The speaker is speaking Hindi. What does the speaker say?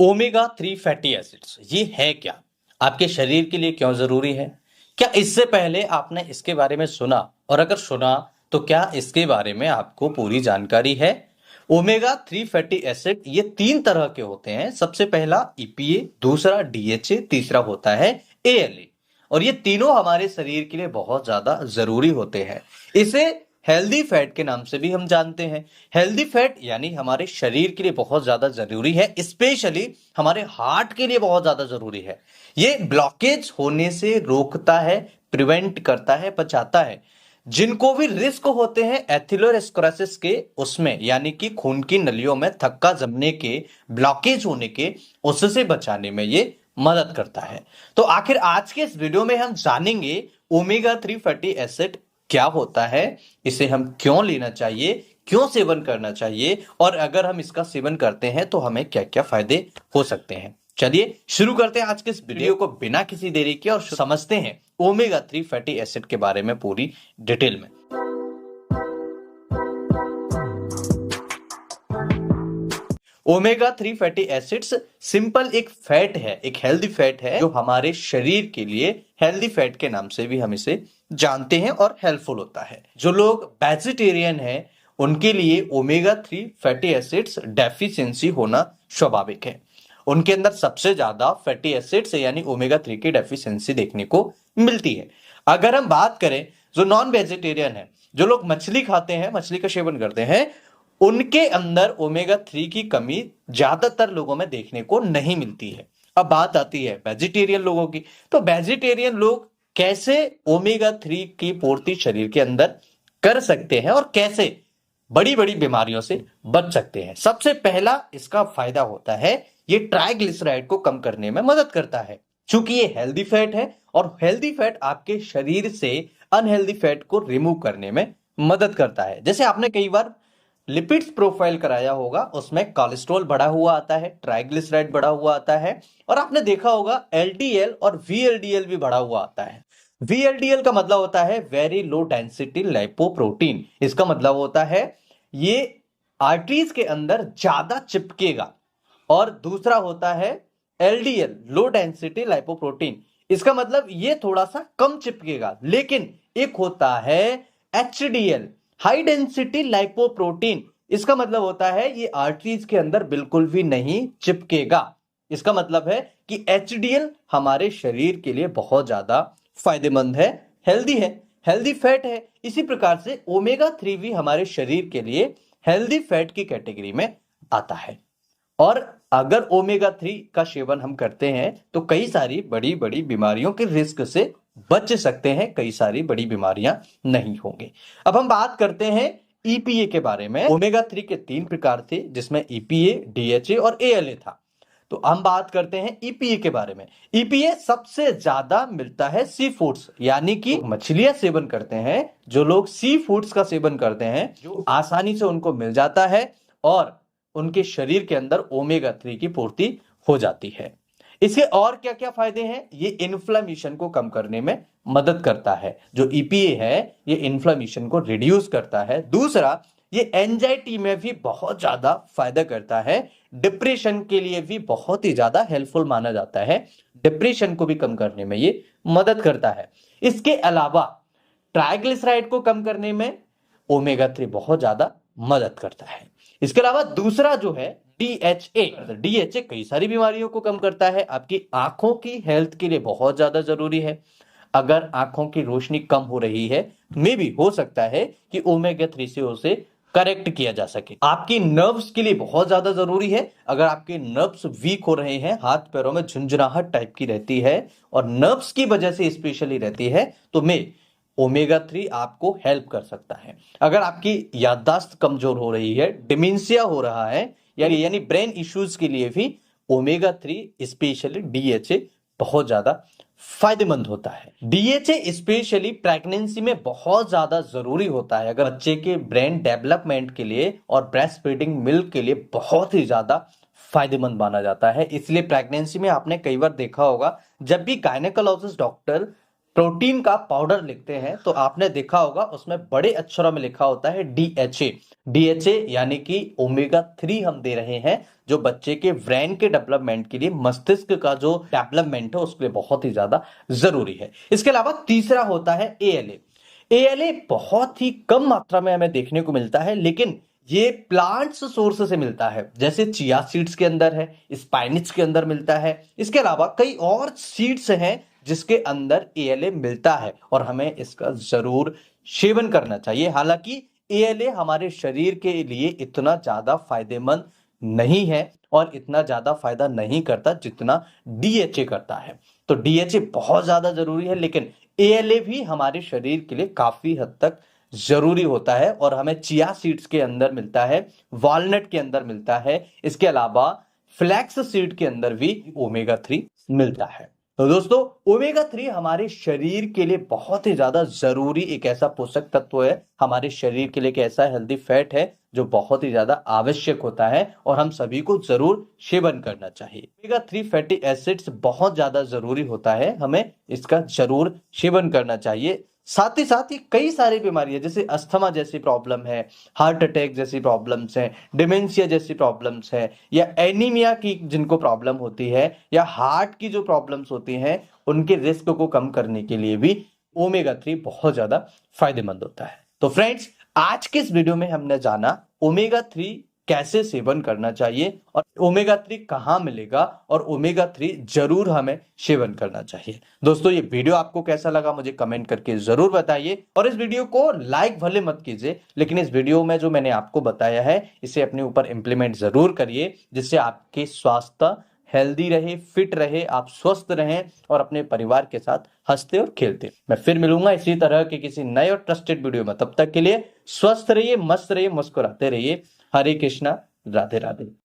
ओमेगा 3 फैटी एसिड्स ये है क्या? आपके शरीर के लिए क्यों जरूरी है? क्या इससे पहले आपने इसके बारे में सुना? और अगर सुना तो क्या इसके बारे में आपको पूरी जानकारी है? ओमेगा 3 फैटी एसिड ये तीन तरह के होते हैं। सबसे पहला ईपीए, दूसरा डीएचए, तीसरा होता है एएलए। और ये तीनों हमारे शरीर के लिए बहुत ज्यादा जरूरी होते हैं। इसे हेल्दी फैट के नाम से भी हम जानते हैं। हेल्दी फैट यानी हमारे शरीर के लिए बहुत ज्यादा जरूरी है, स्पेशली हमारे हार्ट के लिए बहुत ज्यादा जरूरी है। ये ब्लॉकेज होने से रोकता है, प्रिवेंट करता है, बचाता है। जिनको भी रिस्क होते हैं एथिलोस्क्लेरोसिस के, उसमें यानी कि खून की नलियों में थक्का जमने के, ब्लॉकेज होने के, उससे बचाने में ये मदद करता है। तो आखिर आज के इस वीडियो में हम जानेंगे ओमेगा 3 फैटी एसिड क्या होता है, इसे हम क्यों लेना चाहिए, क्यों सेवन करना चाहिए, और अगर हम इसका सेवन करते हैं तो हमें क्या क्या फायदे हो सकते हैं। चलिए शुरू करते हैं आज के इस वीडियो को बिना किसी देरी के और समझते हैं ओमेगा 3 फैटी एसिड के बारे में पूरी डिटेल में। ओमेगा 3 फैटी एसिड्स सिंपल एक फैट है, एक हेल्दी फैट है जो हमारे शरीर के लिए हेल्दी फैट के नाम से भी हम इसे जानते हैं और हेल्पफुल होता है। जो लोग वेजिटेरियन हैं उनके लिए ओमेगा 3 फैटी एसिड्स डेफिशिएंसी होना स्वाभाविक है। उनके अंदर सबसे ज्यादा फैटी एसिड्स यानी ओमेगा 3 की डेफिशिएंसी देखने को मिलती है। अगर हम बात करें जो नॉन वेजिटेरियन है, जो लोग मछली खाते हैं, मछली का सेवन करते हैं, उनके अंदर ओमेगा 3 की कमी ज्यादातर लोगों में देखने को नहीं मिलती है। अब बात आती है वेजिटेरियन लोगों की। तो वेजिटेरियन लोग कैसे ओमेगा 3 की पूर्ति शरीर के अंदर कर सकते हैं और कैसे बड़ी बड़ी बीमारियों से बच सकते हैं। सबसे पहला इसका फायदा होता है, ये ट्राइग्लिसराइड को कम करने में मदद करता है। चूंकि ये हेल्दी फैट है और हेल्दी फैट आपके शरीर से अनहेल्दी फैट को रिमूव करने में मदद करता है। जैसे आपने कई बार लिपिड्स प्रोफाइल कराया होगा, उसमें कोलेस्ट्रॉल बढ़ा हुआ आता है, ट्राइग्लिसराइड बढ़ा हुआ आता है, और आपने देखा होगा एलडीएल और वीएलडीएल भी बढ़ा हुआ आता है। वीएलडीएल का मतलब होता है वेरी लो डेंसिटी लाइपोप्रोटीन। इसका मतलब होता है ये आर्टरीज के अंदर ज्यादा चिपकेगा। और दूसरा होता है एलडीएल, लो डेंसिटी लाइपोप्रोटीन। इसका मतलब ये थोड़ा सा कम चिपकेगा। लेकिन एक होता है एचडीएल, हाई डेंसिटी लाइपोप्रोटीन। इसका मतलब होता है ये आर्टरीज के अंदर बिल्कुल भी नहीं चिपकेगा। इसका मतलब है कि एचडीएल हमारे शरीर के लिए बहुत ज्यादा फायदेमंद है, हेल्दी फैट है। इसी प्रकार से ओमेगा 3 भी हमारे शरीर के लिए हेल्दी फैट की कैटेगरी में आता है। और अगर ओमेगा 3 का सेवन हम करते हैं तो कई सारी बड़ी बड़ी बीमारियों के रिस्क से बच सकते हैं, कई सारी बड़ी बीमारियां नहीं होंगी। अब हम बात करते हैं ईपीए के बारे में। ओमेगा 3 के तीन प्रकार थे, जिसमें ईपीए, डीएचए और एएलए था। तो हम बात करते हैं ईपीए के बारे में। ईपीए सबसे ज्यादा मिलता है सी फूड्स, यानी कि मछलियां सेवन करते हैं। जो लोग सी फूड्स का सेवन करते हैं, जो आसानी से उनको मिल जाता है और उनके शरीर के अंदर ओमेगा 3 की पूर्ति हो जाती है। इसके और क्या क्या फायदे हैं? ये इन्फ्लेमेशन को कम करने में मदद करता है। जो ईपीए है ये इन्फ्लेमेशन को रिड्यूस करता है। दूसरा, ये एंजाइटी में भी बहुत ज्यादा फायदा करता है। डिप्रेशन के लिए भी बहुत ही ज्यादा हेल्पफुल माना जाता है। डिप्रेशन को भी कम करने में ये मदद करता है। इसके अलावा ट्राइग्लिसराइड को कम करने में ओमेगा 3 बहुत ज्यादा मदद करता है। इसके अलावा दूसरा जो है डीएचए कई सारी बीमारियों को कम करता है। आपकी आंखों की हेल्थ के लिए बहुत ज्यादा जरूरी है। अगर आंखों की रोशनी कम हो रही है, मे भी हो सकता है कि ओमेगा 3 से उसे करेक्ट किया जा सके। आपकी नर्व्स के लिए बहुत ज्यादा जरूरी है। अगर आपके नर्व्स वीक हो रहे हैं, हाथ पैरों में झुंझुनाहट टाइप की रहती है और नर्व्स की वजह से स्पेशली रहती है, तो ओमेगा 3 आपको हेल्प कर सकता है। अगर आपकी याददाश्त कमजोर हो रही है, डिमेंशिया हो रहा है, यानी ब्रेन इश्यूज के लिए भी ओमेगा 3 स्पेशली डीएचए बहुत ज्यादा फायदेमंद होता है। डीएचए स्पेशली प्रेगनेंसी में बहुत ज्यादा जरूरी होता है। अगर बच्चे के ब्रेन डेवलपमेंट के लिए और ब्रेस्ट फीडिंग मिल्क के लिए बहुत ही ज्यादा फायदेमंद माना जाता है। इसलिए प्रेगनेंसी में आपने कई बार देखा होगा, जब भी गायनेकोलॉजिस्ट डॉक्टर प्रोटीन का पाउडर लिखते हैं तो आपने देखा होगा उसमें बड़े अक्षरों में लिखा होता है DHA। DHA यानी कि ओमेगा 3 हम दे रहे हैं जो बच्चे के ब्रेन के डेवलपमेंट के लिए, मस्तिष्क का जो डेवलपमेंट है उसके लिए बहुत ही ज्यादा जरूरी है। इसके अलावा तीसरा होता है ALA। ALA बहुत ही कम मात्रा में हमें देखने को मिलता है, लेकिन ये प्लांट्स सोर्स से मिलता है, जैसे चिया सीड्स के अंदर है, स्पाइनिच के अंदर मिलता है। इसके अलावा कई और सीड्स हैं जिसके अंदर ALA मिलता है और हमें इसका जरूर सेवन करना चाहिए। हालांकि ALA हमारे शरीर के लिए इतना ज्यादा फायदेमंद नहीं है और इतना ज्यादा फायदा नहीं करता जितना DHA करता है। तो DHA बहुत ज्यादा जरूरी है, लेकिन ALA भी हमारे शरीर के लिए काफी हद तक जरूरी होता है और हमें चिया सीड्स के अंदर मिलता है, वॉलनट के अंदर मिलता है। इसके अलावा फ्लैक्स सीड के अंदर भी ओमेगा 3 मिलता है। तो दोस्तों, ओमेगा 3 हमारे शरीर के लिए बहुत ही ज्यादा जरूरी एक ऐसा पोषक तत्व है, हमारे शरीर के लिए एक ऐसा हेल्दी फैट है जो बहुत ही ज्यादा आवश्यक होता है और हम सभी को जरूर सेवन करना चाहिए। ओमेगा 3 फैटी एसिड्स बहुत ज्यादा जरूरी होता है, हमें इसका जरूर सेवन करना चाहिए। साथ ही साथ ये कई सारी बीमारियां जैसे अस्थमा जैसी प्रॉब्लम है, हार्ट अटैक जैसी प्रॉब्लम्स हैं, डिमेंशिया जैसी प्रॉब्लम्स है, या एनीमिया की जिनको प्रॉब्लम होती है, या हार्ट की जो प्रॉब्लम्स होती हैं, उनके रिस्क को कम करने के लिए भी ओमेगा 3 बहुत ज्यादा फायदेमंद होता है। तो फ्रेंड्स, आज के इस वीडियो में हमने जाना ओमेगा 3 कैसे सेवन करना चाहिए और ओमेगा 3 कहां मिलेगा और ओमेगा 3 जरूर हमें सेवन करना चाहिए। दोस्तों, ये वीडियो आपको कैसा लगा मुझे कमेंट करके जरूर बताइए और इस वीडियो को लाइक भले मत कीजिए, लेकिन इस वीडियो में जो मैंने आपको बताया है इसे अपने ऊपर इंप्लीमेंट जरूर करिए, जिससे आपके स्वास्थ्य हेल्दी रहे, फिट रहे, आप स्वस्थ रहें और अपने परिवार के साथ हंसते और खेलते। मैं फिर मिलूंगा इसी तरह के किसी नए और ट्रस्टेड वीडियो में। तब तक के लिए स्वस्थ रहिए, मस्त रहिए, मुस्कुराते रहिए। हरे कृष्णा, राधे राधे।